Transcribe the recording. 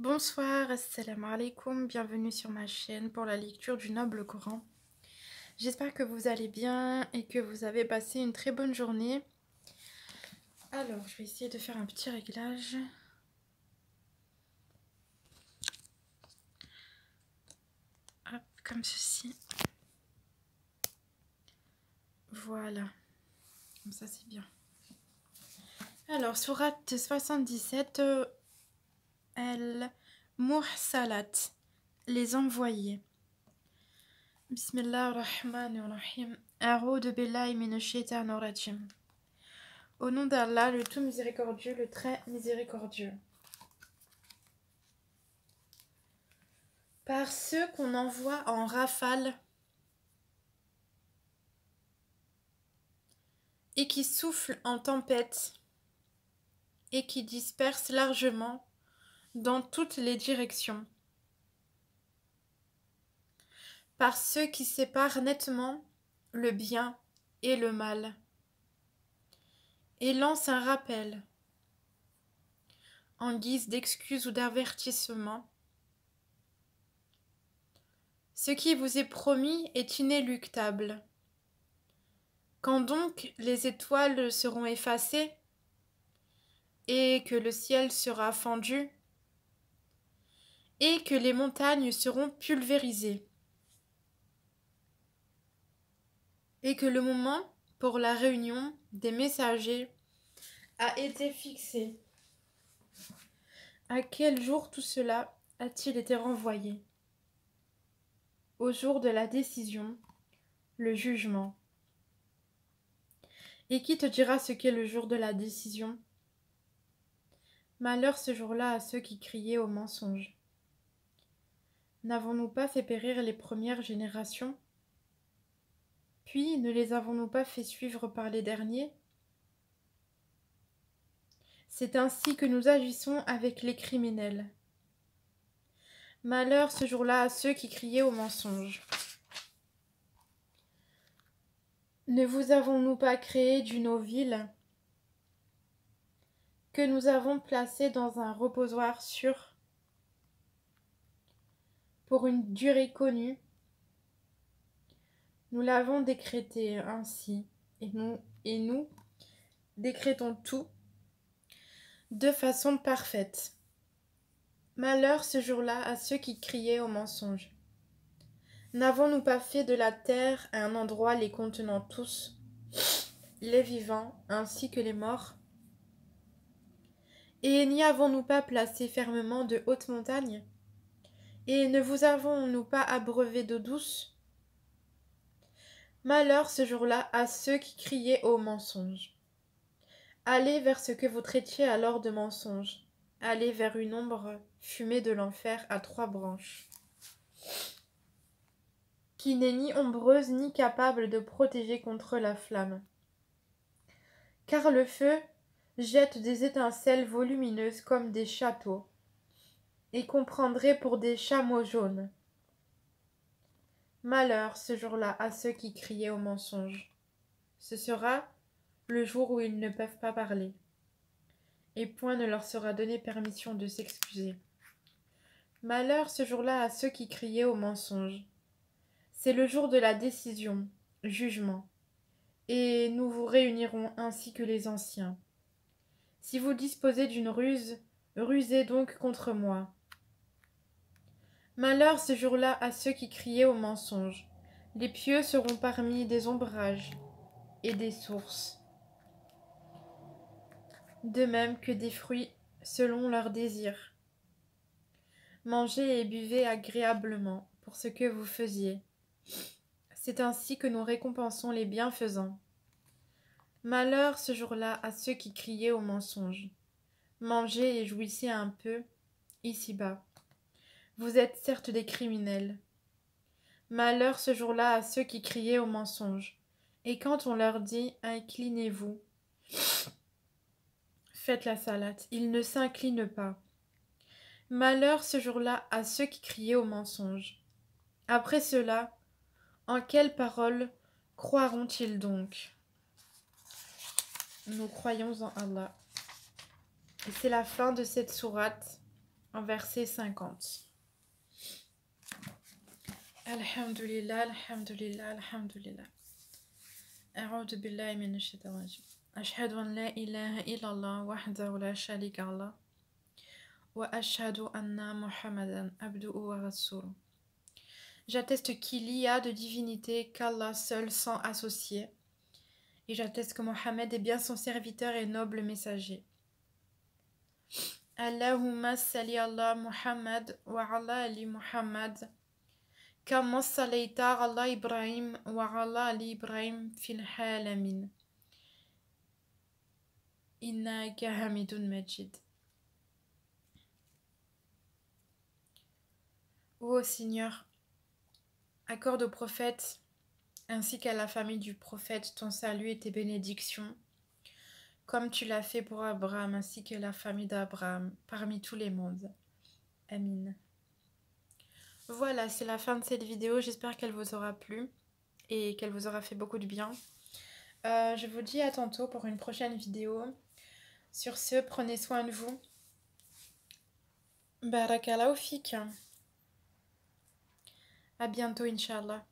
Bonsoir, assalamu alaikum, bienvenue sur ma chaîne pour la lecture du Noble Coran. J'espère que vous allez bien et que vous avez passé une très bonne journée. Alors, je vais essayer de faire un petit réglage. Hop, comme ceci. Voilà, comme ça c'est bien. Alors, sourate 77, Al-Mursalat, les envoyés. Bismillahirrahmanirrahim. A'udhu billahi minash shaitanir rajim. Au nom d'Allah, le tout miséricordieux, le très miséricordieux. Par ceux qu'on envoie en rafale et qui soufflent en tempête et qui dispersent largement dans toutes les directions. Par ceux qui séparent nettement le bien et le mal et lancent un rappel en guise d'excuse ou d'avertissement. Ce qui vous est promis est inéluctable. Quand donc les étoiles seront effacées et que le ciel sera fendu et que les montagnes seront pulvérisées et que le moment pour la réunion des messagers a été fixé. À quel jour tout cela a-t-il été renvoyé? Au jour de la décision, le jugement. Et qui te dira ce qu'est le jour de la décision? Malheur ce jour-là à ceux qui criaient au mensonge. N'avons-nous pas fait périr les premières générations? Puis ne les avons-nous pas fait suivre par les derniers? C'est ainsi que nous agissons avec les criminels. Malheur ce jour-là à ceux qui criaient au mensonge. Ne vous avons-nous pas créé d'une eau vive que nous avons placée dans un reposoir sûr pour une durée connue? Nous l'avons décrété ainsi, et nous décrétons tout de façon parfaite. Malheur ce jour-là à ceux qui criaient au mensonge. N'avons-nous pas fait de la terre un endroit les contenant tous, les vivants ainsi que les morts? Et n'y avons-nous pas placé fermement de hautes montagnes? Et ne vous avons-nous pas abreuvé d'eau douce? Malheur ce jour-là à ceux qui criaient au mensonge. Allez vers ce que vous traitiez alors de mensonge. Allez vers une ombre fumée de l'enfer à 3 branches, qui n'est ni ombreuse ni capable de protéger contre la flamme. Car le feu jette des étincelles volumineuses comme des châteaux, et qu'on prendrait pour des chameaux jaunes. Malheur ce jour-là à ceux qui criaient au mensonge. Ce sera le jour où ils ne peuvent pas parler, et point ne leur sera donné permission de s'excuser. Malheur ce jour-là à ceux qui criaient au mensonge. C'est le jour de la décision, jugement, et nous vous réunirons ainsi que les anciens. Si vous disposez d'une ruse, rusez donc contre moi. Malheur ce jour-là à ceux qui criaient au mensonge. Les pieux seront parmi des ombrages et des sources, de même que des fruits selon leurs désirs. Mangez et buvez agréablement pour ce que vous faisiez. C'est ainsi que nous récompensons les bienfaisants. Malheur ce jour-là à ceux qui criaient au mensonge. Mangez et jouissez un peu, ici-bas. Vous êtes certes des criminels. Malheur ce jour-là à ceux qui criaient au mensonge. Et quand on leur dit « Inclinez-vous », faites la salate, ils ne s'inclinent pas. Malheur ce jour-là à ceux qui criaient au mensonge. Après cela, en quelles paroles croiront-ils donc? Nous croyons en Allah. Et c'est la fin de cette sourate. en verset 50. Alhamdulillah, alhamdulillah, alhamdulillah. A'udhu billahi minash shaitanir rajim. Ashhadu an la ilaha illallah wahdahu la sharika lah. Wa ashhadu anna Muhammadan abduhu wa rasuluh. J'atteste qu'il y a de divinité qu'Allah seul sans associé. Et j'atteste que Mohammed est bien son serviteur et noble messager. Allahumma salli ala Muhammad wa ala ali Muhammad. Kama sallaita ala Ibrahim wa ala ali Ibrahim fil alamin. Innaka hamidun majid. Ô Seigneur, accorde au prophète ainsi qu'à la famille du prophète ton salut et tes bénédictions, comme tu l'as fait pour Abraham ainsi que la famille d'Abraham parmi tous les mondes. Amin. Voilà, c'est la fin de cette vidéo. J'espère qu'elle vous aura plu et qu'elle vous aura fait beaucoup de bien. Je vous dis à tantôt pour une prochaine vidéo. Sur ce, prenez soin de vous. Barakallahu fik. À bientôt, Inch'Allah.